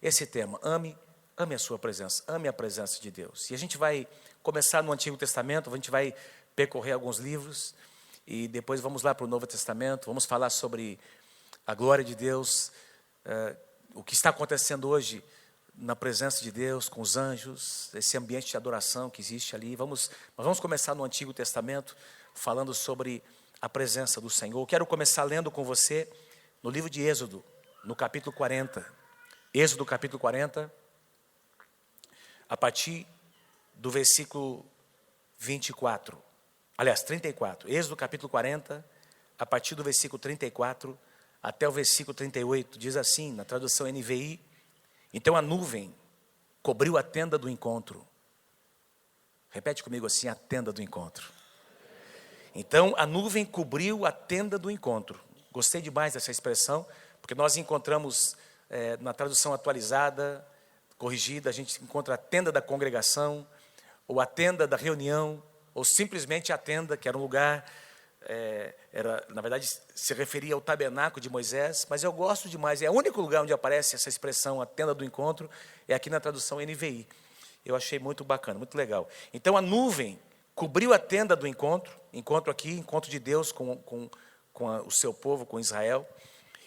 esse tema, ame a sua presença, ame a presença de Deus. E a gente vai começar no Antigo Testamento, a gente vai percorrer alguns livros, e depois vamos lá para o Novo Testamento, vamos falar sobre a glória de Deus, o que está acontecendo hoje na presença de Deus, com os anjos, esse ambiente de adoração que existe ali. Mas vamos começar no Antigo Testamento, falando sobre a presença do Senhor. Eu quero começar lendo com você no livro de Êxodo, no capítulo 40. Êxodo, capítulo 40, a partir do versículo 24. Aliás, 34. Êxodo, capítulo 40, a partir do versículo 34 até o versículo 38. Diz assim, na tradução NVI: então a nuvem cobriu a tenda do encontro. Repete comigo assim, a tenda do encontro. Então a nuvem cobriu a tenda do encontro. Gostei demais dessa expressão, porque nós encontramos na tradução atualizada, corrigida, a gente encontra a tenda da congregação, ou a tenda da reunião, ou simplesmente a tenda, que era um lugar, na verdade, se referia ao tabernáculo de Moisés, mas eu gosto demais, é o único lugar onde aparece essa expressão, a tenda do encontro, é aqui na tradução NVI. Eu achei muito bacana, muito legal. Então a nuvem cobriu a tenda do encontro aqui, encontro de Deus com o seu povo, com Israel,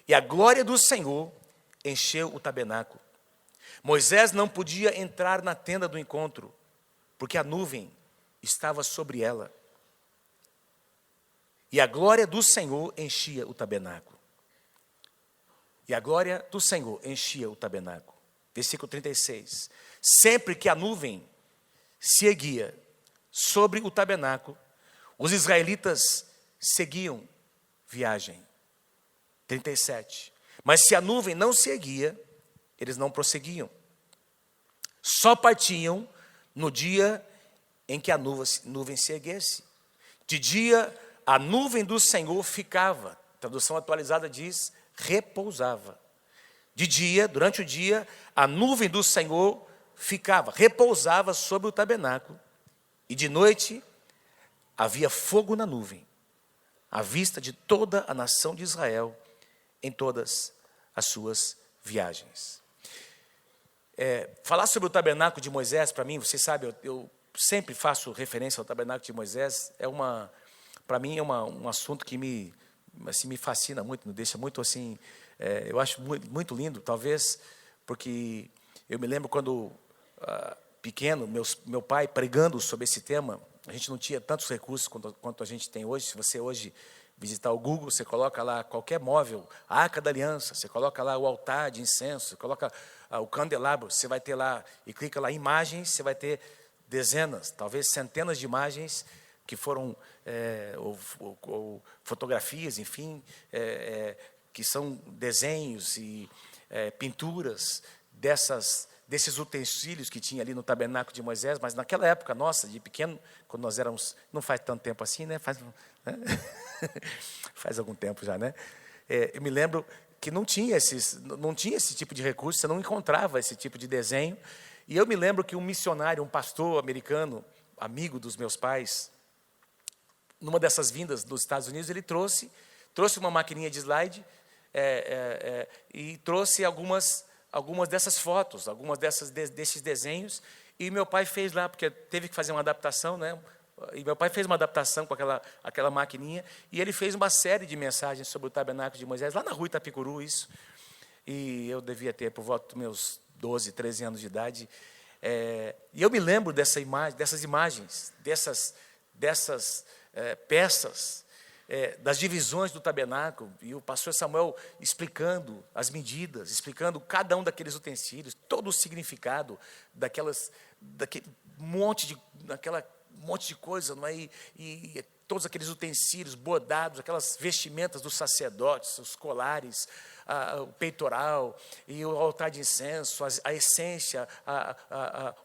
e a glória do Senhor encheu o tabernáculo. Moisés não podia entrar na tenda do encontro, porque a nuvem estava sobre ela. E a glória do Senhor enchia o tabernáculo. E a glória do Senhor enchia o tabernáculo. Versículo 36. Sempre que a nuvem se erguia sobre o tabernáculo, os israelitas seguiam viagem. 37. Mas se a nuvem não se erguia, eles não prosseguiam. Só partiam no dia em que a nuvem se erguesse. De dia, a nuvem do Senhor ficava. A tradução atualizada diz, repousava. De dia, durante o dia, a nuvem do Senhor ficava, repousava sobre o tabernáculo. E de noite, havia fogo na nuvem, à vista de toda a nação de Israel, em todas as suas viagens. Falar sobre o tabernáculo de Moisés, para mim, vocês sabem, eu sempre faço referência ao tabernáculo de Moisés, para mim é um assunto que me fascina muito, me deixa muito assim, eu acho muito, muito lindo, talvez, porque eu me lembro quando pequeno, meu pai pregando sobre esse tema, a gente não tinha tantos recursos quanto a gente tem hoje. Se você hoje visitar o Google, você coloca lá qualquer móvel, a Arca da Aliança, você coloca lá o altar de incenso, você coloca o candelabro, você vai ter lá, e clica lá imagens, você vai ter dezenas, talvez centenas de imagens que foram, ou fotografias, enfim, que são desenhos e pinturas desses utensílios que tinha ali no tabernáculo de Moisés. Mas naquela época nossa, de pequeno, quando nós éramos, não faz tanto tempo assim, né? Faz algum tempo já, né? Eu me lembro que não tinha esse tipo de recurso, você não encontrava esse tipo de desenho. E eu me lembro que um missionário, um pastor americano, amigo dos meus pais, numa dessas vindas dos Estados Unidos, ele trouxe uma maquininha de slide e trouxe algumas dessas fotos, desses desenhos, e meu pai fez lá, porque teve que fazer uma adaptação, né? E meu pai fez uma adaptação com aquela maquininha, e ele fez uma série de mensagens sobre o tabernáculo de Moisés, lá na rua Itapicuru, isso. E eu devia ter por volta dos meus 12, 13 anos de idade. E eu me lembro dessas imagens, dessas peças, das divisões do tabernáculo, e o pastor Samuel explicando as medidas, explicando cada um daqueles utensílios, todo o significado daquele monte de coisa, não é? E todos aqueles utensílios bordados, aquelas vestimentas dos sacerdotes, os colares, o peitoral e o altar de incenso, a essência,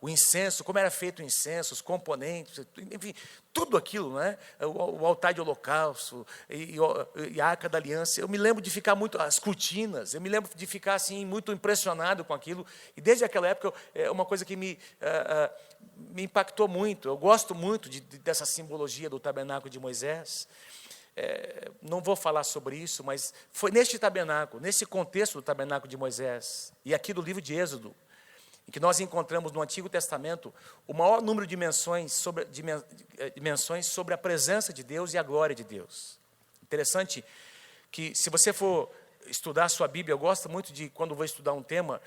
o incenso, como era feito o incenso, os componentes, enfim, tudo aquilo, né? O altar de holocausto e a Arca da Aliança. Eu me lembro de ficar muito, as cortinas, eu me lembro de ficar assim muito impressionado com aquilo, e desde aquela época é uma coisa que me impactou muito. Eu gosto muito dessa simbologia do tabernáculo de Moisés. Não vou falar sobre isso, mas foi neste tabernáculo, nesse contexto do tabernáculo de Moisés, e aqui do livro de Êxodo, em que nós encontramos no Antigo Testamento o maior número de menções sobre a presença de Deus e a glória de Deus. Interessante que, se você for estudar a sua Bíblia, eu gosto muito de, quando vou estudar um tema,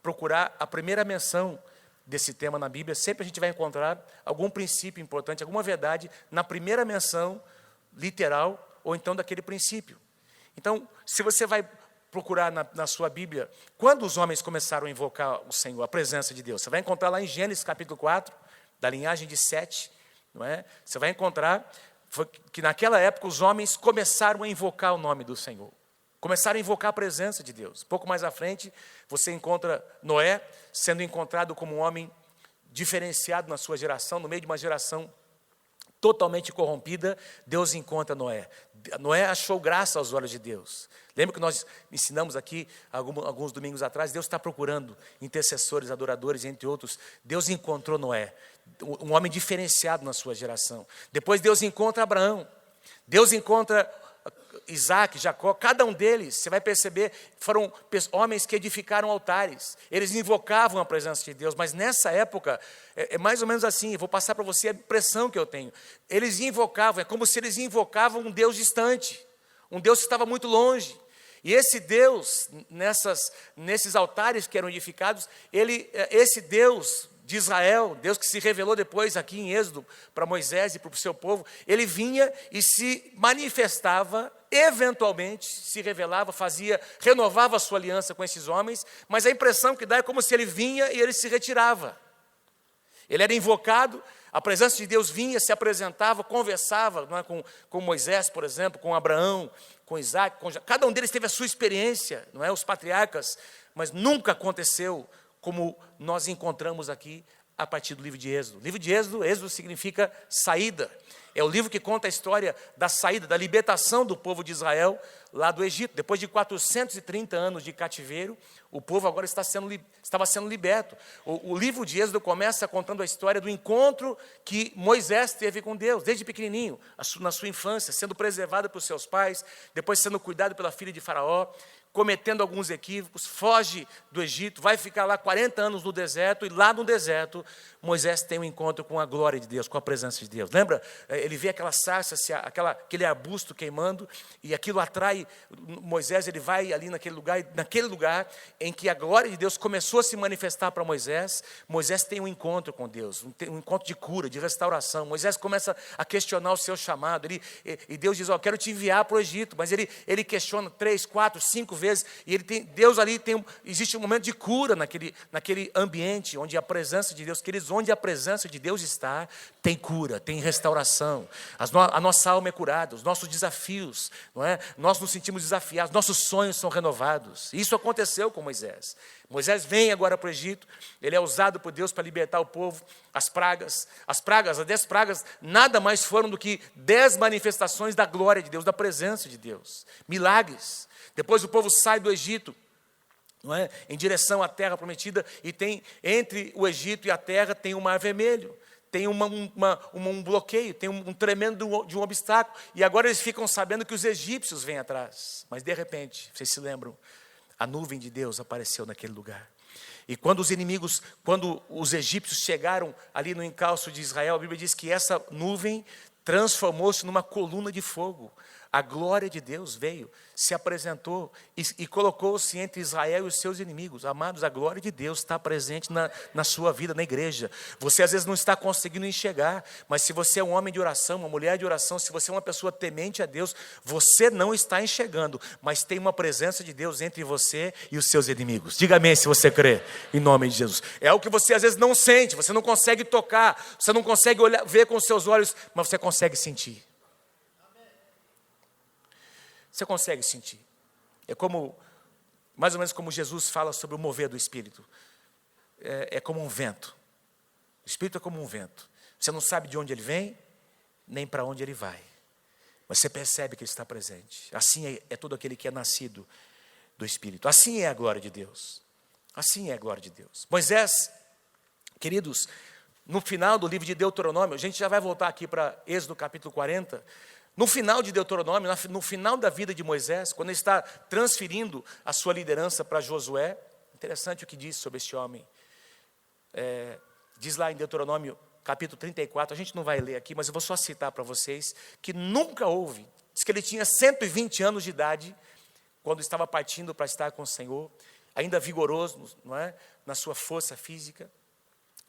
procurar a primeira menção desse tema na Bíblia. Sempre a gente vai encontrar algum princípio importante, alguma verdade na primeira menção literal, ou então daquele princípio. Então, se você vai procurar na sua Bíblia, quando os homens começaram a invocar o Senhor, a presença de Deus, você vai encontrar lá em Gênesis capítulo 4, da linhagem de Sete, não é? Você vai encontrar que naquela época os homens começaram a invocar o nome do Senhor, começaram a invocar a presença de Deus. Pouco mais à frente, você encontra Noé sendo encontrado como um homem diferenciado na sua geração, no meio de uma geração totalmente corrompida. Deus encontra Noé. Noé achou graça aos olhos de Deus. Lembra que nós ensinamos aqui, alguns domingos atrás, Deus está procurando intercessores, adoradores, entre outros. Deus encontrou Noé, um homem diferenciado na sua geração. Depois Deus encontra Abraão. Deus encontra Isaac, Jacó. Cada um deles, você vai perceber, foram homens que edificaram altares. Eles invocavam a presença de Deus, mas nessa época, é mais ou menos assim, vou passar para você a impressão que eu tenho. Eles invocavam, é como se eles invocavam um Deus distante, um Deus que estava muito longe. E esse Deus, nesses altares que eram edificados, esse Deus de Israel, Deus que se revelou depois aqui em Êxodo para Moisés e para o seu povo, ele vinha e se manifestava, eventualmente se revelava, renovava a sua aliança com esses homens, mas a impressão que dá é como se ele vinha e ele se retirava. Ele era invocado, a presença de Deus vinha, se apresentava, conversava, não é, com Moisés, por exemplo, com Abraão, com Isaac, cada um deles teve a sua experiência, não é, os patriarcas, mas nunca aconteceu como nós encontramos aqui a partir do livro de Êxodo. O livro de Êxodo significa saída. É o livro que conta a história da saída, da libertação do povo de Israel lá do Egito. Depois de 430 anos de cativeiro, o povo agora estava sendo liberto. O livro de Êxodo começa contando a história do encontro que Moisés teve com Deus, desde pequenininho, na sua infância, sendo preservado por seus pais, depois sendo cuidado pela filha de Faraó, cometendo alguns equívocos, foge do Egito, vai ficar lá 40 anos no deserto, e lá no deserto, Moisés tem um encontro com a glória de Deus, com a presença de Deus. Lembra? Ele vê aquela sarça, aquele arbusto queimando, e aquilo atrai Moisés. Ele vai ali naquele lugar em que a glória de Deus começou a se manifestar para Moisés. Moisés tem um encontro com Deus, um encontro de cura, de restauração. Moisés começa a questionar o seu chamado, e Deus diz: quero te enviar para o Egito, mas ele questiona 3, 4, 5 vezes, e Deus ali existe um momento de cura naquele ambiente onde a presença de Deus, queridos, onde a presença de Deus está, tem cura, tem restauração. A nossa alma é curada, os nossos desafios, não é? Nós nos sentimos desafiados, nossos sonhos são renovados. Isso aconteceu com Moisés. Moisés vem agora para o Egito, ele é usado por Deus para libertar o povo. As 10 pragas, nada mais foram do que 10 manifestações da glória de Deus, da presença de Deus, milagres. Depois o povo sai do Egito, não é? Em direção à terra prometida, e tem entre o Egito e a terra tem um mar vermelho, tem um bloqueio, tem um tremendo de um obstáculo, e agora eles ficam sabendo que os egípcios vêm atrás, mas de repente, vocês se lembram, a nuvem de Deus apareceu naquele lugar. E quando os egípcios chegaram ali no encalço de Israel, a Bíblia diz que essa nuvem transformou-se numa coluna de fogo. A glória de Deus veio, se apresentou e colocou-se entre Israel e os seus inimigos. Amados, a glória de Deus está presente na sua vida, na igreja. Você às vezes não está conseguindo enxergar, mas se você é um homem de oração, uma mulher de oração, se você é uma pessoa temente a Deus, você não está enxergando, mas tem uma presença de Deus entre você e os seus inimigos. Diga amém se você crê, em nome de Jesus. É algo que você às vezes não sente, você não consegue tocar, você não consegue ver com os seus olhos, mas você consegue sentir. Você consegue sentir. É mais ou menos como Jesus fala sobre o mover do Espírito. É como um vento. O Espírito é como um vento. Você não sabe de onde ele vem, nem para onde ele vai. Mas você percebe que ele está presente. Assim é todo aquele que é nascido do Espírito. Assim é a glória de Deus. Assim é a glória de Deus. Moisés, queridos, no final do livro de Deuteronômio, a gente já vai voltar aqui para Êxodo capítulo 40, No final de Deuteronômio, no final da vida de Moisés, quando ele está transferindo a sua liderança para Josué, interessante o que diz sobre este homem. Diz lá em Deuteronômio, capítulo 34, a gente não vai ler aqui, mas eu vou só citar para vocês, que nunca houve, diz que ele tinha 120 anos de idade, quando estava partindo para estar com o Senhor, ainda vigoroso, não é? Na sua força física,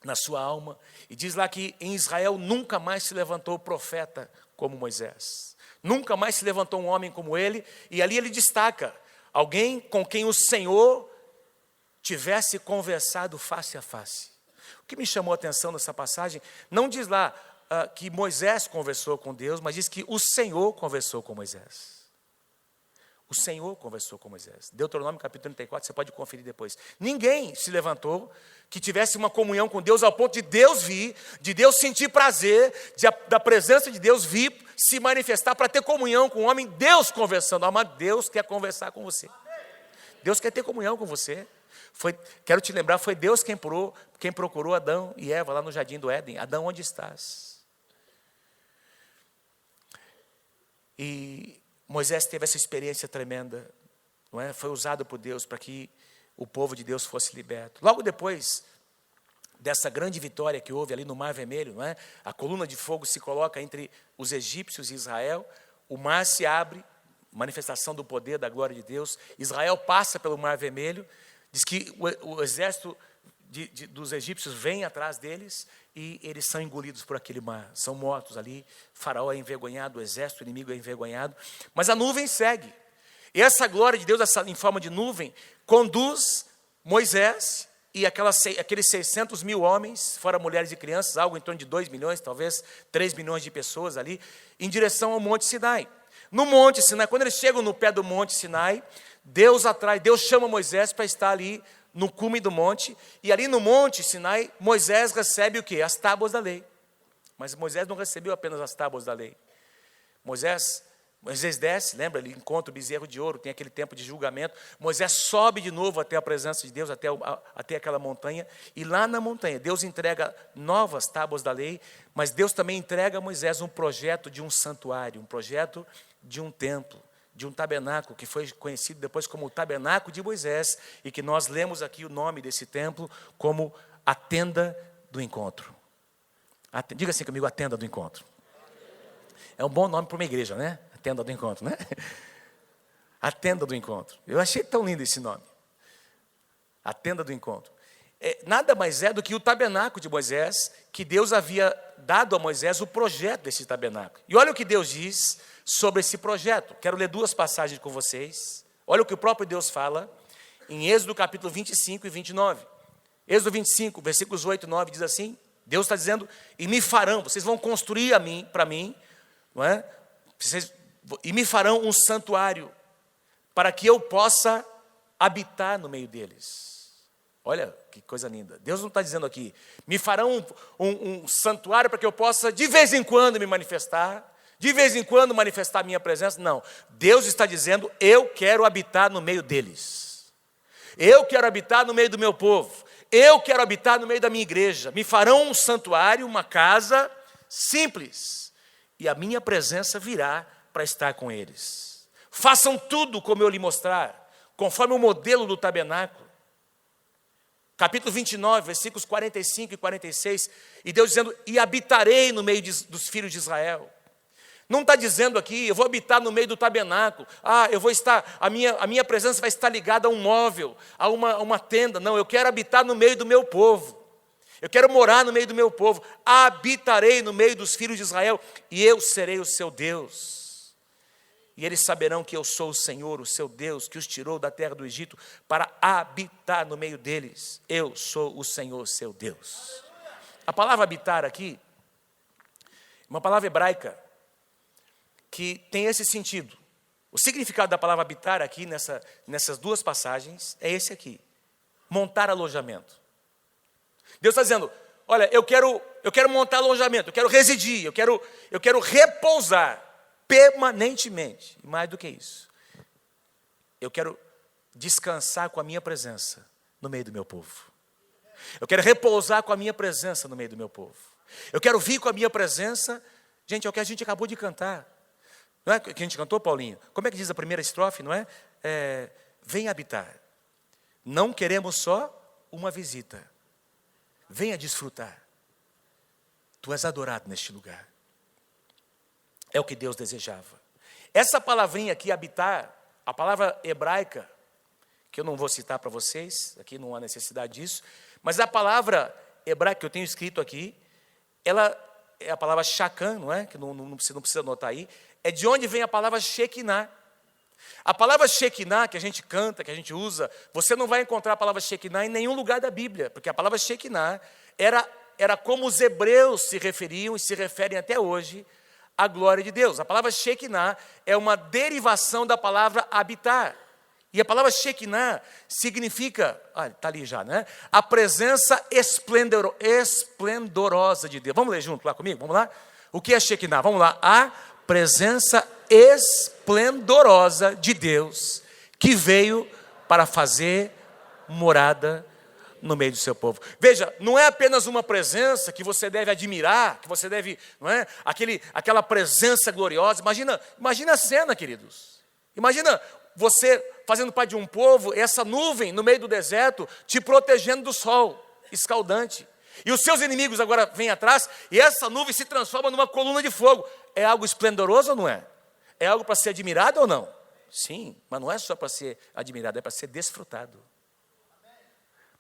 na sua alma, e diz lá que em Israel nunca mais se levantou profeta como Moisés, nunca mais se levantou um homem como ele, e ali ele destaca, alguém com quem o Senhor tivesse conversado face a face. O que me chamou a atenção nessa passagem, não diz lá que Moisés conversou com Deus, mas diz que o Senhor conversou com Moisés. O Senhor conversou com Moisés. Deuteronômio capítulo 34, você pode conferir depois. Ninguém se levantou que tivesse uma comunhão com Deus ao ponto de Deus vir, de Deus sentir prazer, da presença de Deus vir, se manifestar para ter comunhão com o homem, Deus conversando. Mas Deus quer conversar com você. Deus quer ter comunhão com você. Quero te lembrar, foi Deus quem procurou Adão e Eva lá no jardim do Éden. Adão, onde estás? E Moisés teve essa experiência tremenda, não é? Foi usado por Deus para que o povo de Deus fosse liberto. Logo depois dessa grande vitória que houve ali no Mar Vermelho, não é? A coluna de fogo se coloca entre os egípcios e Israel, o mar se abre, manifestação do poder, da glória de Deus. Israel passa pelo Mar Vermelho, diz que o exército dos egípcios vem atrás deles e eles são engolidos por aquele mar, são mortos ali. Faraó é envergonhado, o exército inimigo é envergonhado, mas a nuvem segue. E essa glória de Deus, em forma de nuvem, conduz Moisés e aqueles 600 mil homens, fora mulheres e crianças, algo em torno de 2 milhões, talvez 3 milhões de pessoas ali, em direção ao Monte Sinai. No Monte Sinai, quando eles chegam no pé do Monte Sinai, Deus chama Moisés para estar ali no cume do monte, e ali no Monte Sinai, Moisés recebe o quê? As tábuas da lei. Mas Moisés não recebeu apenas as tábuas da lei. Moisés desce, lembra? Ele encontra o bezerro de ouro, tem aquele tempo de julgamento. Moisés sobe de novo até a presença de Deus, até aquela montanha, e lá na montanha, Deus entrega novas tábuas da lei, mas Deus também entrega a Moisés um projeto de um santuário, um projeto de um templo, de um tabernáculo, que foi conhecido depois como o tabernáculo de Moisés, e que nós lemos aqui o nome desse templo como a tenda do encontro. Diga assim comigo, a tenda do encontro. É um bom nome para uma igreja, né? A tenda do encontro, né? A tenda do encontro. Eu achei tão lindo esse nome. A tenda do encontro. Nada mais é do que o tabernáculo de Moisés, que Deus havia dado a Moisés o projeto desse tabernáculo. E olha o que Deus diz sobre esse projeto. Quero ler 2 passagens com vocês. Olha o que o próprio Deus fala em Êxodo capítulo 25 e 29. Êxodo 25, versículos 8 e 9 diz assim, Deus está dizendo, e me farão, vocês vão construir para mim, não é? E me farão um santuário, para que eu possa habitar no meio deles. Olha que coisa linda. Deus não está dizendo aqui, me farão um santuário para que eu possa de vez em quando me manifestar, de vez em quando manifestar a minha presença. Não, Deus está dizendo, eu quero habitar no meio deles. Eu quero habitar no meio do meu povo. Eu quero habitar no meio da minha igreja. Me farão um santuário, uma casa simples. E a minha presença virá para estar com eles. Façam tudo como eu lhe mostrar, conforme o modelo do tabernáculo. Capítulo 29, versículos 45 e 46. E Deus dizendo, e habitarei no meio dos filhos de Israel. Não está dizendo aqui, eu vou habitar no meio do tabernáculo. Eu vou estar, a minha presença vai estar ligada a um móvel, a uma tenda. Não, eu quero habitar no meio do meu povo. Eu quero morar no meio do meu povo. Habitarei no meio dos filhos de Israel e eu serei o seu Deus. E eles saberão que eu sou o Senhor, o seu Deus, que os tirou da terra do Egito para habitar no meio deles. Eu sou o Senhor, seu Deus. A palavra habitar aqui, uma palavra hebraica, que tem esse sentido. O significado da palavra habitar aqui, nessas 2 passagens, é esse aqui. Montar alojamento. Deus está dizendo, olha, eu quero montar alojamento, eu quero residir, eu quero repousar permanentemente. E mais do que isso, eu quero descansar com a minha presença no meio do meu povo. Eu quero repousar com a minha presença no meio do meu povo. Eu quero vir com a minha presença. Gente, é o que a gente acabou de cantar. Não é que a gente cantou, Paulinho? Como é que diz a primeira estrofe, não é? Vem habitar. Não queremos só uma visita. Venha desfrutar. Tu és adorado neste lugar. É o que Deus desejava. Essa palavrinha aqui, habitar, a palavra hebraica, que eu não vou citar para vocês, aqui não há necessidade disso, mas a palavra hebraica que eu tenho escrito aqui, ela é a palavra shakan, não é? Que não precisa anotar aí. É de onde vem a palavra Shekinah. A palavra Shekinah que a gente canta, que a gente usa, você não vai encontrar a palavra Shekinah em nenhum lugar da Bíblia, porque a palavra Shekinah era como os hebreus se referiam e se referem até hoje à glória de Deus. A palavra Shekinah é uma derivação da palavra habitar. E a palavra Shekinah significa, está ali já, né? A presença esplendorosa de Deus. Vamos ler junto lá comigo? Vamos lá? O que é Shekinah? Vamos lá. A presença esplendorosa de Deus que veio para fazer morada no meio do seu povo. Veja, não é apenas uma presença que você deve admirar, que você deve, não é? Aquela presença gloriosa. Imagina a cena, queridos. Imagina você fazendo parte de um povo, essa nuvem no meio do deserto, te protegendo do sol escaldante. E os seus inimigos agora vêm atrás, e essa nuvem se transforma numa coluna de fogo. É algo esplendoroso ou não é? É algo para ser admirado ou não? Sim, mas não é só para ser admirado, é para ser desfrutado.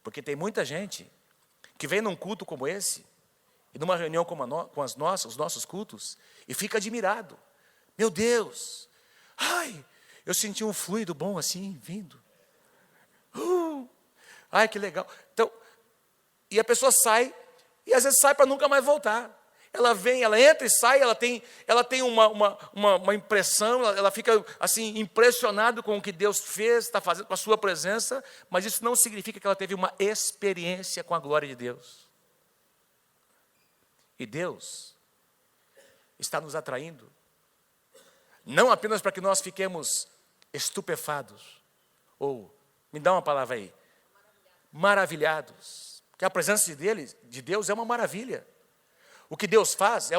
Porque tem muita gente que vem num culto como esse, e numa reunião como os nossos cultos, e fica admirado. Meu Deus, eu senti um fluido bom assim, vindo. Ai, que legal. Então, e a pessoa sai, e às vezes sai para nunca mais voltar. Ela vem, ela entra e sai, ela tem uma impressão, ela fica assim, impressionada com o que Deus fez, está fazendo com a sua presença, mas isso não significa que ela teve uma experiência com a glória de Deus. E Deus está nos atraindo, não apenas para que nós fiquemos estupefados, ou, me dá uma palavra aí, maravilhados, porque a presença de Deus é uma maravilha. O que Deus faz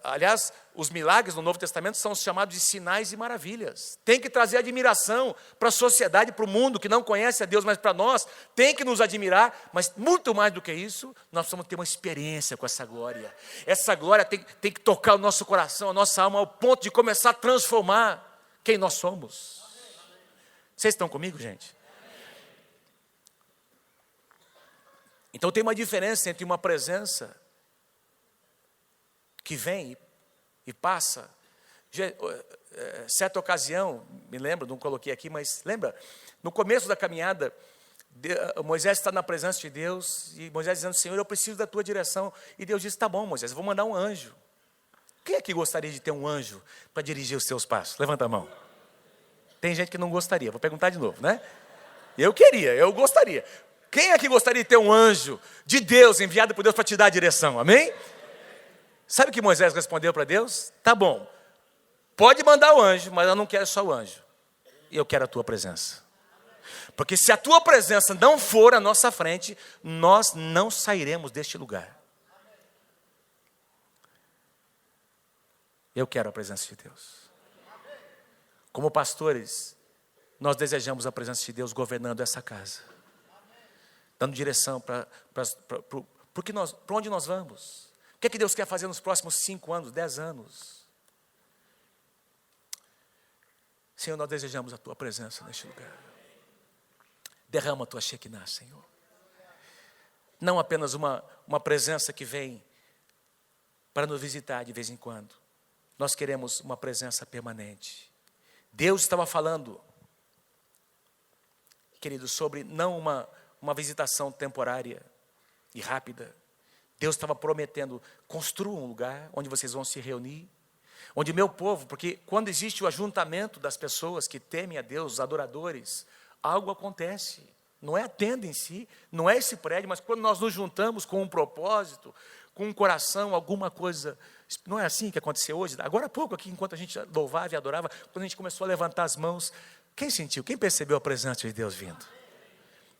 aliás, os milagres no Novo Testamento são chamados de sinais e maravilhas. Tem que trazer admiração para a sociedade, para o mundo que não conhece a Deus, mas para nós, tem que nos admirar, mas muito mais do que isso, nós precisamos ter uma experiência com essa glória. Essa glória tem que tocar o nosso coração, a nossa alma, ao ponto de começar a transformar quem nós somos. Vocês estão comigo, gente? Então tem uma diferença entre uma presença que vem e passa. Certa ocasião, me lembro, não coloquei aqui, mas lembra, no começo da caminhada, Moisés está na presença de Deus, e Moisés dizendo, Senhor, eu preciso da tua direção. E Deus disse, tá bom, Moisés, eu vou mandar um anjo. Quem é que gostaria de ter um anjo para dirigir os seus passos? Levanta a mão. Tem gente que não gostaria, vou perguntar de novo, né? Eu gostaria. Quem é que gostaria de ter um anjo de Deus, enviado por Deus para te dar a direção? Amém? Sabe o que Moisés respondeu para Deus? Tá bom, pode mandar o anjo, mas eu não quero só o anjo. Eu quero a tua presença. Porque se a tua presença não for à nossa frente, nós não sairemos deste lugar. Eu quero a presença de Deus. Como pastores, nós desejamos a presença de Deus governando essa casa. Dando direção para onde nós vamos. O que é que Deus quer fazer nos próximos 5 anos, 10 anos? Senhor, nós desejamos a tua presença neste lugar. Derrama a tua Shekinah, Senhor. Não apenas uma presença que vem para nos visitar de vez em quando. Nós queremos uma presença permanente. Deus estava falando, querido, sobre não uma visitação temporária e rápida. Deus estava prometendo, construa um lugar onde vocês vão se reunir, onde meu povo, porque quando existe o ajuntamento das pessoas que temem a Deus, os adoradores, algo acontece. Não é a tenda em si, não é esse prédio, mas quando nós nos juntamos com um propósito, com um coração, alguma coisa, não é assim que aconteceu hoje? Agora há pouco aqui, enquanto a gente louvava e adorava, quando a gente começou a levantar as mãos, quem sentiu, quem percebeu a presença de Deus vindo?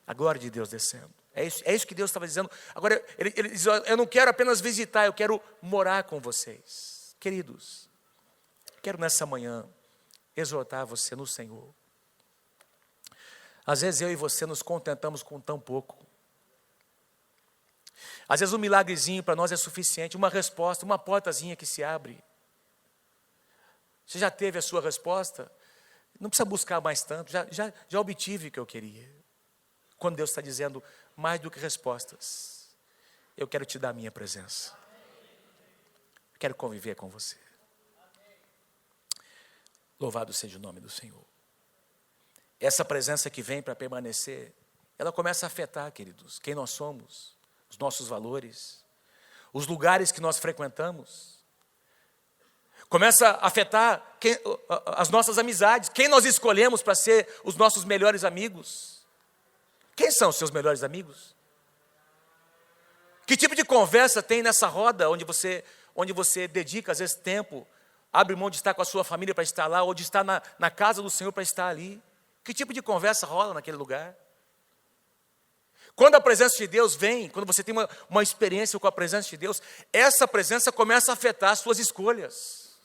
A glória de Deus descendo. É isso que Deus estava dizendo. Agora, ele diz, eu não quero apenas visitar, eu quero morar com vocês. Queridos, Quero nessa manhã exortar você no Senhor. Às vezes eu e você nos contentamos com tão pouco. Às vezes um milagrezinho para nós é suficiente, uma resposta, uma portazinha que se abre. Você já teve a sua resposta? Não precisa buscar mais tanto, já obtive o que eu queria. Quando Deus está dizendo mais do que respostas, eu quero te dar a minha presença. Eu quero conviver com você. Louvado seja o nome do Senhor. Essa presença que vem para permanecer, ela começa a afetar, queridos, quem nós somos, os nossos valores, os lugares que nós frequentamos. Começa a afetar as nossas amizades, quem nós escolhemos para ser os nossos melhores amigos. Quem são os seus melhores amigos? Que tipo de conversa tem nessa roda onde você dedica às vezes tempo, abre mão de estar com a sua família para estar lá, ou de estar na casa do Senhor para estar ali? Que tipo de conversa rola naquele lugar? Quando a presença de Deus vem, quando você tem uma experiência com a presença de Deus, essa presença começa a afetar as suas escolhas.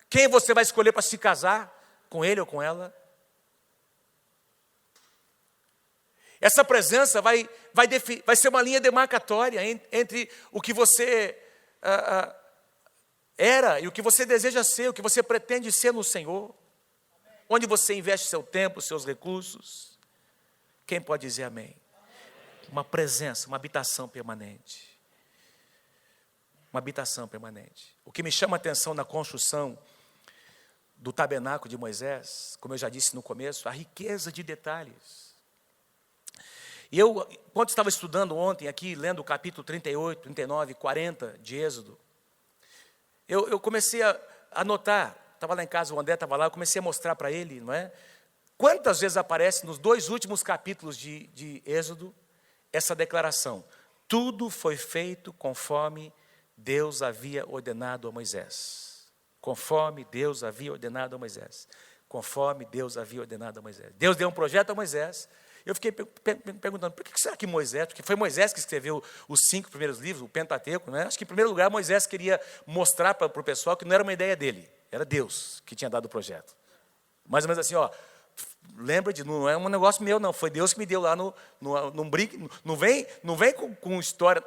Quem você vai escolher para se casar, com ele ou com ela? Essa presença vai ser uma linha demarcatória entre o que você era e o que você deseja ser, o que você pretende ser no Senhor. Onde você investe seu tempo, seus recursos. Quem pode dizer amém? Uma presença, uma habitação permanente. Uma habitação permanente. O que me chama a atenção na construção do tabernáculo de Moisés, como eu já disse no começo, a riqueza de detalhes. E eu, quando estava estudando ontem aqui, lendo o capítulo 38, 39, 40 de Êxodo, eu comecei a notar, estava lá em casa, o André estava lá, eu comecei a mostrar para ele, não é? Quantas vezes aparece nos 2 últimos capítulos de Êxodo essa declaração: tudo foi feito conforme Deus havia ordenado a Moisés. Conforme Deus havia ordenado a Moisés. Conforme Deus havia ordenado a Moisés. Deus deu um projeto a Moisés. Eu fiquei perguntando, por que será que Moisés? Porque foi Moisés que escreveu os 5 primeiros livros, o Pentateuco, né? Acho que em primeiro lugar Moisés queria mostrar para o pessoal que não era uma ideia dele, era Deus que tinha dado o projeto. Mais ou menos assim, ó, lembra de, não é um negócio meu não, foi Deus que me deu lá no brinque, não vem com história,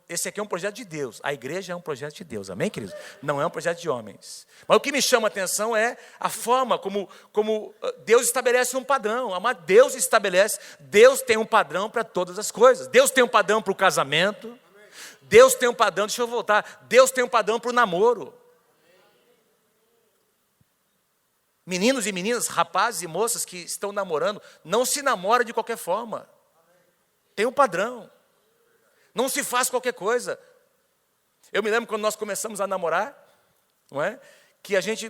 esse aqui é um projeto de Deus, a igreja é um projeto de Deus, amém, queridos? Não é um projeto de homens. Mas o que me chama a atenção é a forma como Deus estabelece um padrão. Deus tem um padrão para todas as coisas. Deus tem um padrão para o casamento, Deus tem um padrão, deixa eu voltar, Deus tem um padrão para o namoro. Meninos e meninas, rapazes e moças que estão namorando, não se namora de qualquer forma. Tem um padrão. Não se faz qualquer coisa. Eu me lembro quando nós começamos a namorar, não é? Que a gente,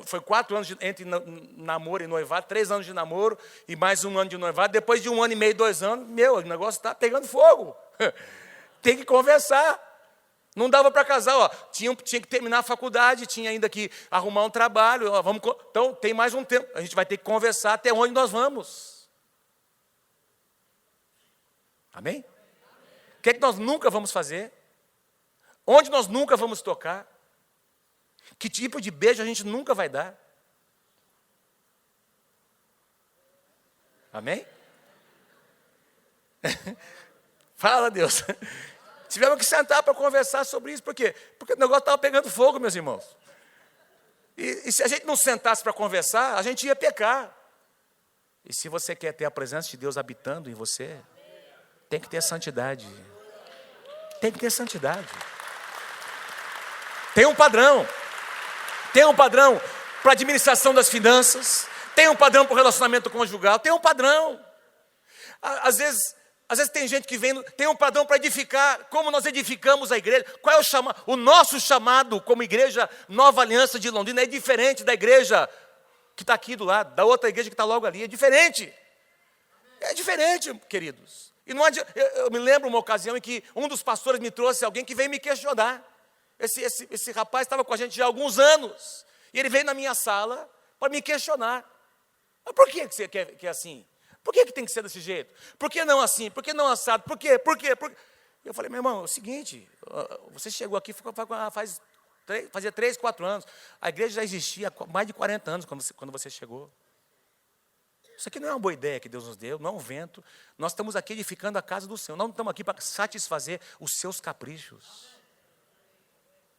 foi 4 anos entre namoro e noivado, 3 anos de namoro e mais 1 ano de noivado. Depois de 1 ano e meio, 2 anos, o negócio está pegando fogo. Tem que conversar. Não dava para casar, ó. Tinha que terminar a faculdade, tinha ainda que arrumar um trabalho. Ó, então, tem mais um tempo. A gente vai ter que conversar até onde nós vamos. Amém? O que é que nós nunca vamos fazer? Onde nós nunca vamos tocar? Que tipo de beijo a gente nunca vai dar? Amém? Fala, Deus. Tivemos que sentar para conversar sobre isso. Por quê? Porque o negócio estava pegando fogo, meus irmãos. E se a gente não sentasse para conversar, a gente ia pecar. E se você quer ter a presença de Deus habitando em você, tem que ter santidade. Tem que ter santidade. Tem um padrão. Tem um padrão para a administração das finanças. Tem um padrão para o relacionamento conjugal. Tem um padrão. Às vezes tem gente que tem um padrão para edificar, como nós edificamos a igreja. Qual é o nosso chamado como igreja Nova Aliança de Londrina? É diferente da igreja que está aqui do lado, da outra igreja que está logo ali. É diferente. É diferente, queridos. E não adianta, eu me lembro uma ocasião em que um dos pastores me trouxe alguém que veio me questionar. Esse rapaz estava com a gente já há alguns anos. E ele veio na minha sala para me questionar. Mas por que você quer que é assim? Por que tem que ser desse jeito? Por que não assim? Por que não assado? Por quê? Eu falei, meu irmão, é o seguinte, você chegou aqui faz fazia 3, 4 anos. A igreja já existia há mais de 40 anos quando você chegou. Isso aqui não é uma boa ideia que Deus nos deu, não é um vento. Nós estamos aqui edificando a casa do Senhor. Nós não estamos aqui para satisfazer os seus caprichos.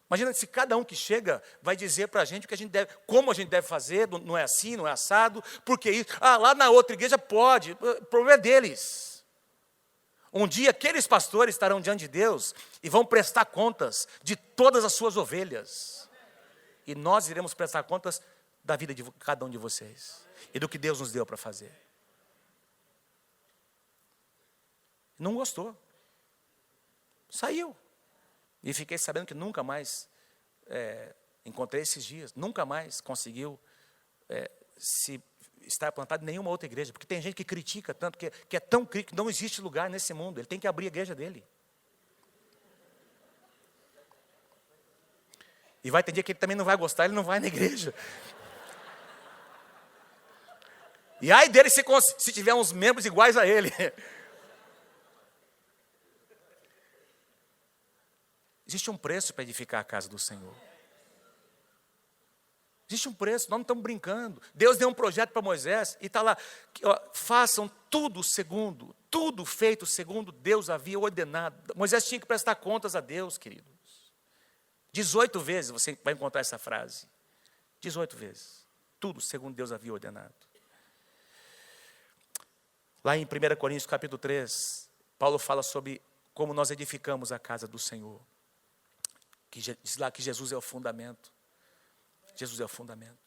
Imagina se cada um que chega vai dizer para a gente o que a gente deve, como a gente deve fazer, não é assim, não é assado, porque isso. Lá na outra igreja pode, o problema é deles. Um dia aqueles pastores estarão diante de Deus e vão prestar contas de todas as suas ovelhas. E nós iremos prestar contas da vida de cada um de vocês e do que Deus nos deu para fazer. Não gostou. Saiu. E fiquei sabendo que nunca mais, encontrei esses dias, nunca mais conseguiu se estar plantado em nenhuma outra igreja. Porque tem gente que critica tanto, que é tão crítico, que não existe lugar nesse mundo. Ele tem que abrir a igreja dele. E vai ter dia que ele também não vai gostar, ele não vai na igreja. E ai dele se tiver uns membros iguais a ele. Existe um preço para edificar a casa do Senhor. Existe um preço, nós não estamos brincando. Deus deu um projeto para Moisés e está lá. Façam tudo feito segundo Deus havia ordenado. Moisés tinha que prestar contas a Deus, queridos. 18 vezes você vai encontrar essa frase. 18 vezes. Tudo segundo Deus havia ordenado. Lá em 1 Coríntios capítulo 3, Paulo fala sobre como nós edificamos a casa do Senhor. Diz lá que Jesus é o fundamento. Jesus é o fundamento.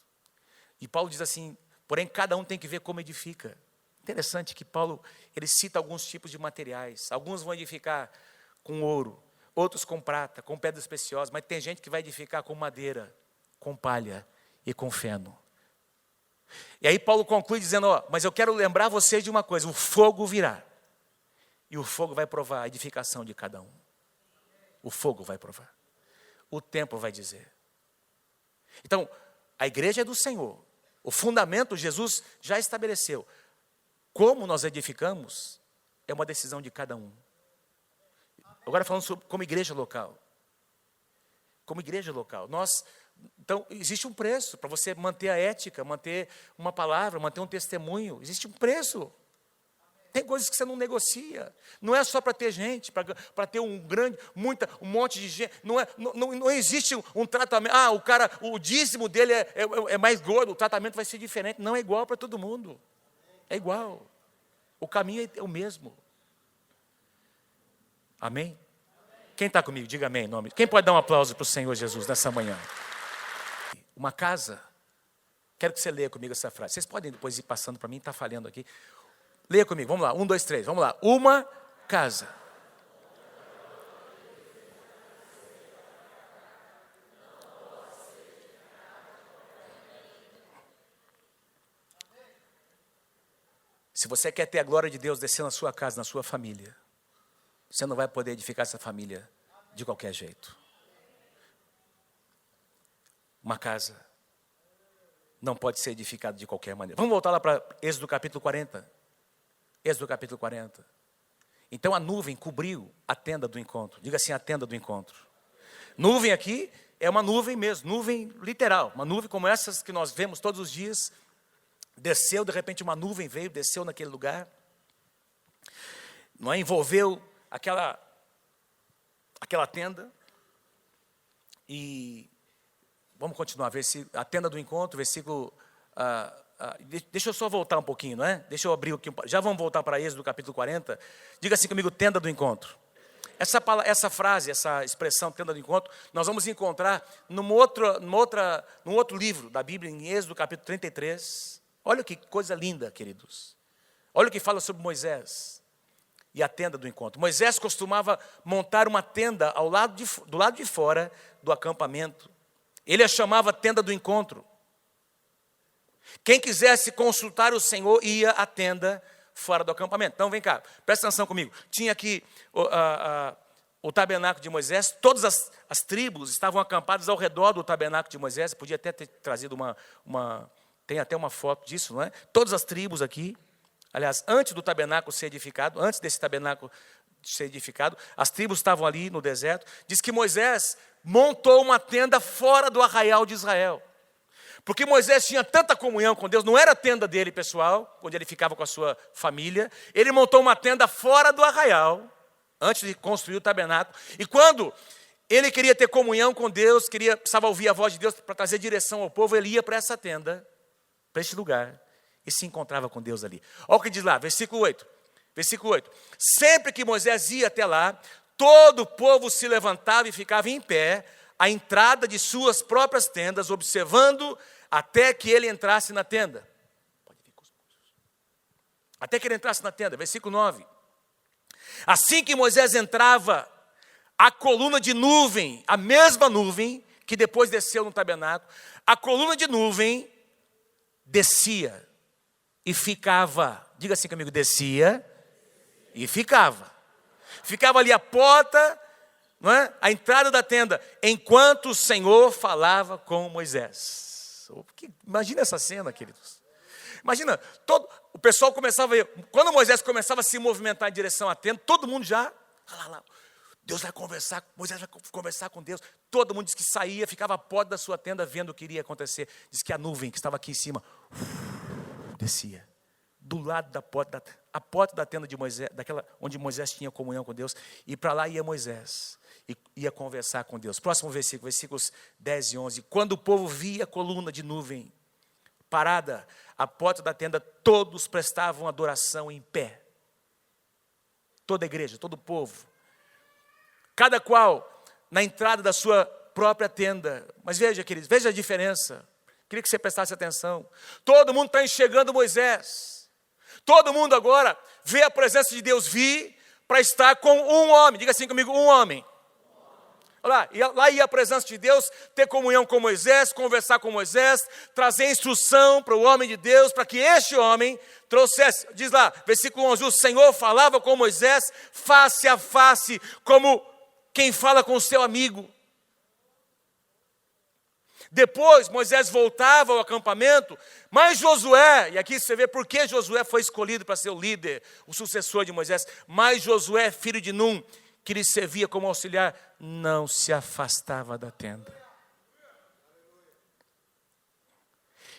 E Paulo diz assim, porém cada um tem que ver como edifica. Interessante que Paulo, ele cita alguns tipos de materiais. Alguns vão edificar com ouro, outros com prata, com pedras preciosas, mas tem gente que vai edificar com madeira, com palha e com feno. E aí Paulo conclui dizendo, mas eu quero lembrar vocês de uma coisa, o fogo virá. E o fogo vai provar a edificação de cada um. O fogo vai provar. O tempo vai dizer. Então, a igreja é do Senhor. O fundamento Jesus já estabeleceu. Como nós edificamos é uma decisão de cada um. Agora falando sobre como igreja local. Como igreja local. Então, existe um preço para você manter a ética, manter uma palavra, manter um testemunho. Existe um preço. Tem coisas que você não negocia. Não é só para ter gente, para ter um monte de gente. Não existe um tratamento. O dízimo dele é mais gordo, o tratamento vai ser diferente. Não é igual para todo mundo. É igual. O caminho é o mesmo. Amém? Quem está comigo? Diga amém. Nome. Quem pode dar um aplauso para o Senhor Jesus nessa manhã? Uma casa. Quero que você leia comigo essa frase. Vocês podem depois ir passando para mim, está falhando aqui. Leia comigo, vamos lá, 1, 2, 3, vamos lá. Uma casa. Se você quer ter a glória de Deus descer na sua casa, na sua família, você não vai poder edificar essa família de qualquer jeito. Uma casa não pode ser edificada de qualquer maneira. Vamos voltar lá para Êxodo capítulo 40. Êxodo capítulo 40. Então a nuvem cobriu a tenda do encontro. Diga assim, a tenda do encontro. Nuvem aqui é uma nuvem mesmo, nuvem literal. Uma nuvem como essas que nós vemos todos os dias. Desceu, de repente uma nuvem veio, desceu naquele lugar. Não é? Envolveu aquela tenda. E vamos continuar, a tenda do encontro, versículo... deixa eu só voltar um pouquinho, não é? Deixa eu abrir aqui. Já vamos voltar para Êxodo capítulo 40. Diga assim comigo, tenda do encontro. Essa frase, essa expressão, tenda do encontro, nós vamos encontrar num outro livro da Bíblia, em Êxodo capítulo 33. Olha que coisa linda, queridos. Olha o que fala sobre Moisés e a tenda do encontro. Moisés costumava montar uma tenda do lado de fora do acampamento. Ele a chamava tenda do encontro. Quem quisesse consultar o Senhor ia à tenda fora do acampamento. Então vem cá, presta atenção comigo. Tinha aqui o tabernáculo de Moisés, todas as tribos estavam acampadas ao redor do tabernáculo de Moisés. Podia até ter trazido tem até uma foto disso, não é? Todas as tribos aqui, aliás, antes do tabernáculo ser edificado, antes desse tabernáculo ser edificado. As tribos estavam ali no deserto. Diz que Moisés montou uma tenda fora do arraial de Israel. Porque Moisés tinha tanta comunhão com Deus, não era a tenda dele pessoal, onde ele ficava com a sua família. Ele montou uma tenda fora do arraial, antes de construir o tabernáculo. E quando ele queria ter comunhão com Deus, precisava ouvir a voz de Deus para trazer direção ao povo, ele ia para essa tenda, para este lugar, e se encontrava com Deus ali. Olha o que diz lá, versículo 8. Versículo 8. Sempre que Moisés ia até lá, todo o povo se levantava e ficava em pé, à entrada de suas próprias tendas, observando até que ele entrasse na tenda. Até que ele entrasse na tenda. Versículo 9. Assim que Moisés entrava, a coluna de nuvem, a mesma nuvem que depois desceu no tabernáculo, a coluna de nuvem descia e ficava, diga assim comigo, descia e ficava. Ficava ali a porta, não é? A entrada da tenda, enquanto o Senhor falava com Moisés. Imagina essa cena, queridos. Imagina, o pessoal começava, quando Moisés começava a se movimentar em direção à tenda, todo mundo já, lá, Deus vai conversar, Moisés vai conversar com Deus. Todo mundo diz que saía, ficava à porta da sua tenda vendo o que iria acontecer. Diz que a nuvem que estava aqui em cima, descia. Do lado da porta, a porta da tenda de Moisés, daquela onde Moisés tinha comunhão com Deus, e para lá ia Moisés, e ia conversar com Deus. Próximo versículo, versículos 10 e 11. Quando o povo via a coluna de nuvem parada à porta da tenda, todos prestavam adoração em pé. Toda a igreja, todo o povo. Cada qual na entrada da sua própria tenda. Mas veja, queridos, veja a diferença. Queria que você prestasse atenção. Todo mundo está enxergando Moisés. Todo mundo agora vê a presença de Deus vir para estar com um homem. Diga assim comigo, um homem. Olha lá ia a presença de Deus, ter comunhão com Moisés, conversar com Moisés, trazer instrução para o homem de Deus, para que este homem trouxesse, diz lá, versículo 11, o Senhor falava com Moisés face a face, como quem fala com o seu amigo. Depois Moisés voltava ao acampamento, mas Josué, e aqui você vê por que Josué foi escolhido para ser o líder, o sucessor de Moisés, mas Josué, filho de Num, que lhe servia como auxiliar, não se afastava da tenda.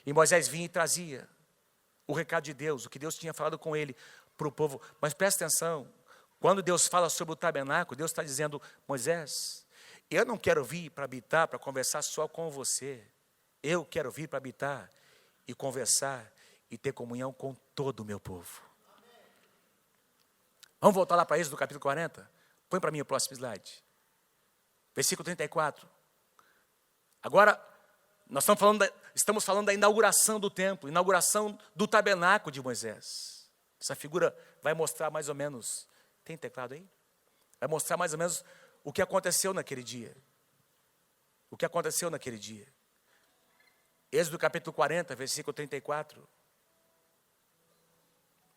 E Moisés vinha e trazia o recado de Deus, o que Deus tinha falado com ele para o povo. Mas presta atenção, quando Deus fala sobre o tabernáculo, Deus está dizendo, Moisés, eu não quero vir para habitar, para conversar só com você. Eu quero vir para habitar e conversar e ter comunhão com todo o meu povo. Vamos voltar lá para Êxodo capítulo 40? Põe para mim o próximo slide. Versículo 34. Agora, nós estamos falando da inauguração do templo, inauguração do tabernáculo de Moisés. Essa figura vai mostrar mais ou menos, tem teclado aí? Vai mostrar mais ou menos o que aconteceu naquele dia. O que aconteceu naquele dia. Êxodo capítulo 40, versículo 34.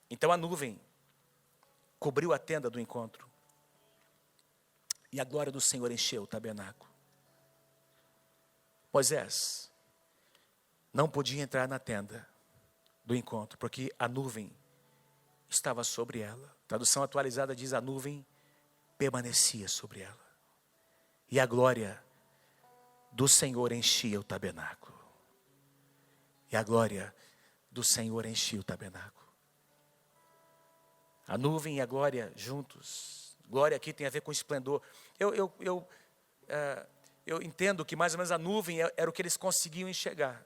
Então a nuvem cobriu a tenda do encontro. E a glória do Senhor encheu o tabernáculo. Moisés não podia entrar na tenda do encontro, porque a nuvem estava sobre ela. A tradução atualizada diz, a nuvem permanecia sobre ela. E a glória do Senhor enchia o tabernáculo. E a glória do Senhor enchia o tabernáculo. A nuvem e a glória juntos. Glória aqui tem a ver com esplendor. Eu entendo que mais ou menos a nuvem era o que eles conseguiam enxergar.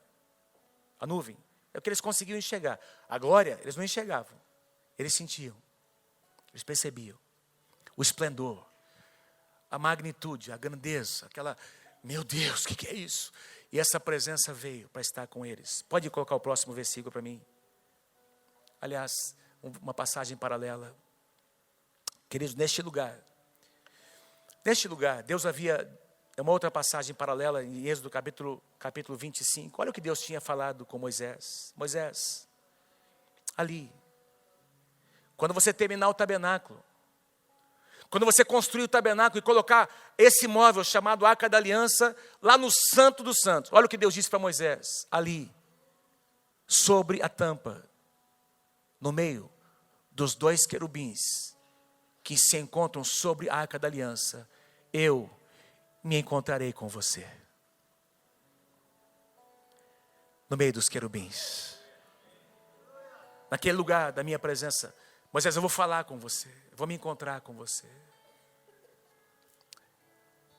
A nuvem é o que eles conseguiam enxergar. A glória, eles não enxergavam. Eles sentiam. Eles percebiam. O esplendor. A magnitude, a grandeza. Aquela, meu Deus, o que é isso? E essa presença veio para estar com eles. Pode colocar o próximo versículo para mim? Aliás, uma passagem paralela. Queridos, neste lugar, Deus havia, é uma outra passagem paralela em Êxodo capítulo 25. Olha o que Deus tinha falado com Moisés. Moisés, ali, quando você terminar o tabernáculo, quando você construir o tabernáculo e colocar esse móvel chamado Arca da Aliança lá no Santo dos Santos. Olha o que Deus disse para Moisés, ali, sobre a tampa, no meio dos dois querubins, que se encontram sobre a Arca da Aliança, eu me encontrarei com você. No meio dos querubins. Naquele lugar da minha presença. Moisés, eu vou falar com você. Eu vou me encontrar com você.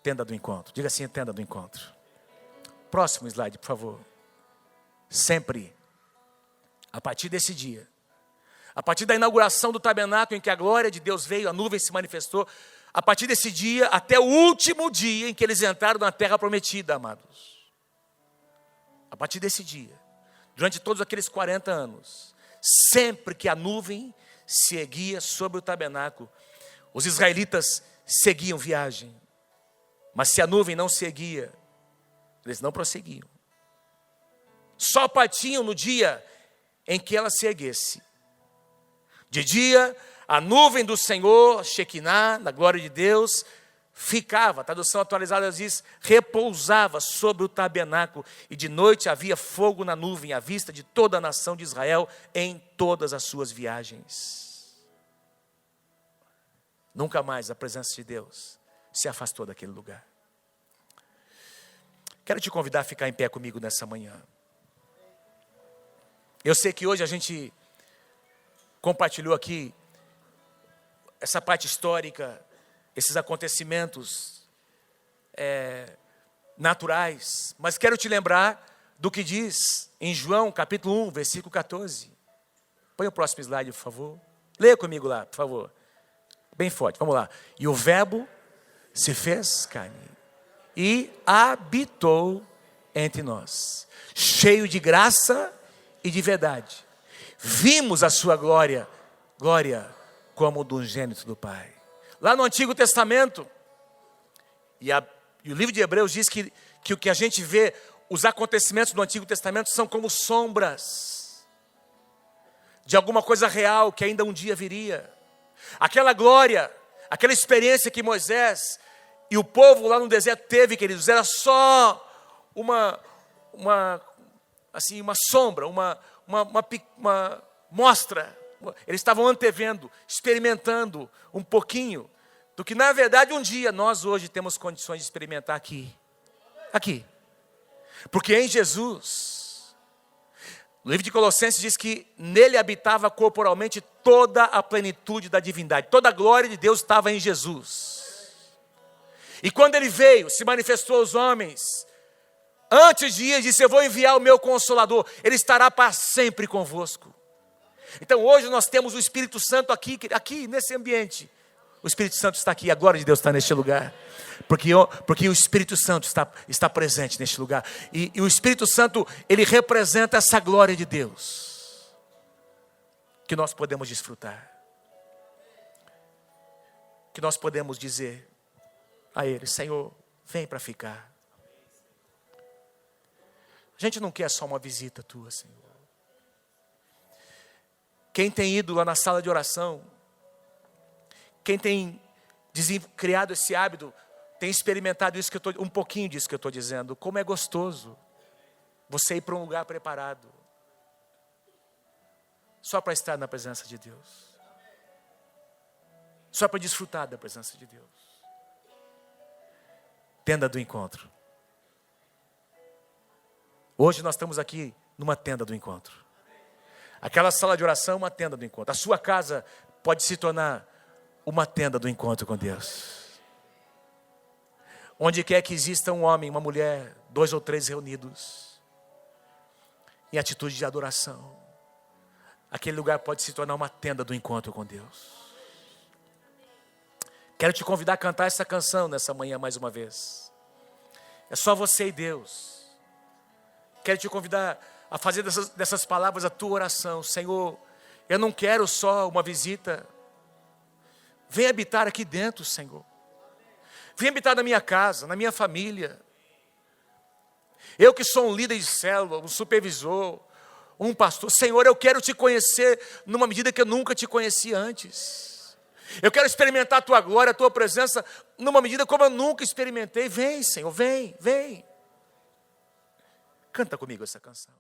Tenda do encontro. Diga assim, tenda do encontro. Próximo slide, por favor. Sempre, a partir desse dia, a partir da inauguração do tabernáculo em que a glória de Deus veio, a nuvem se manifestou, a partir desse dia até o último dia em que eles entraram na terra prometida, amados. A partir desse dia, durante todos aqueles 40 anos, sempre que a nuvem se erguia sobre o tabernáculo, os israelitas seguiam viagem. Mas se a nuvem não se erguia, eles não prosseguiam. Só partiam no dia em que ela se erguesse. De dia, a nuvem do Senhor, Shekinah, na glória de Deus, ficava, a tradução atualizada diz, repousava sobre o tabernáculo, e de noite havia fogo na nuvem, à vista de toda a nação de Israel, em todas as suas viagens. Nunca mais a presença de Deus se afastou daquele lugar. Quero te convidar a ficar em pé comigo nessa manhã. Eu sei que hoje a gente compartilhou aqui essa parte histórica, esses acontecimentos naturais, mas quero te lembrar do que diz em João capítulo 1, versículo 14. Põe o próximo slide, por favor. Leia comigo lá, por favor. Bem forte, vamos lá. E o verbo se fez carne e habitou entre nós, cheio de graça e de verdade. Vimos a sua glória, glória como do unigênito do Pai. Lá no Antigo Testamento, e o livro de Hebreus diz que o que a gente vê, os acontecimentos do Antigo Testamento são como sombras de alguma coisa real que ainda um dia viria. Aquela glória, aquela experiência que Moisés e o povo lá no deserto teve, queridos, era só uma sombra, uma mostra. Eles estavam antevendo, experimentando um pouquinho do que na verdade um dia nós hoje temos condições de experimentar aqui. Porque em Jesus, o livro de Colossenses diz que nele habitava corporalmente toda a plenitude da divindade. Toda a glória de Deus estava em Jesus. E quando ele veio, se manifestou aos homens, antes de ir, disse, eu vou enviar o meu Consolador, ele estará para sempre convosco. Então hoje nós temos o Espírito Santo aqui nesse ambiente. O Espírito Santo está aqui, a glória de Deus está neste lugar. Porque o Espírito Santo está presente neste lugar. E o Espírito Santo, ele representa essa glória de Deus, que nós podemos desfrutar. Que nós podemos dizer a Ele, Senhor, vem para ficar. A gente não quer só uma visita tua, Senhor. Quem tem ido lá na sala de oração, quem tem criado esse hábito, tem experimentado isso um pouquinho disso que eu estou dizendo. Como é gostoso você ir para um lugar preparado, só para estar na presença de Deus, só para desfrutar da presença de Deus. Tenda do encontro. Hoje nós estamos aqui numa tenda do encontro. Aquela sala de oração é uma tenda do encontro. A sua casa pode se tornar uma tenda do encontro com Deus. Onde quer que exista um homem, uma mulher, 2 ou 3 reunidos, em atitude de adoração, aquele lugar pode se tornar uma tenda do encontro com Deus. Quero te convidar a cantar essa canção nessa manhã mais uma vez. É só você e Deus. Quero te convidar a fazer dessas palavras a tua oração. Senhor, eu não quero só uma visita. Vem habitar aqui dentro, Senhor. Vem habitar na minha casa, na minha família. Eu que sou um líder de célula, um supervisor, um pastor. Senhor, eu quero te conhecer numa medida que eu nunca te conheci antes. Eu quero experimentar a tua glória, a tua presença, numa medida como eu nunca experimentei. Vem, Senhor, vem. Canta comigo essa canção.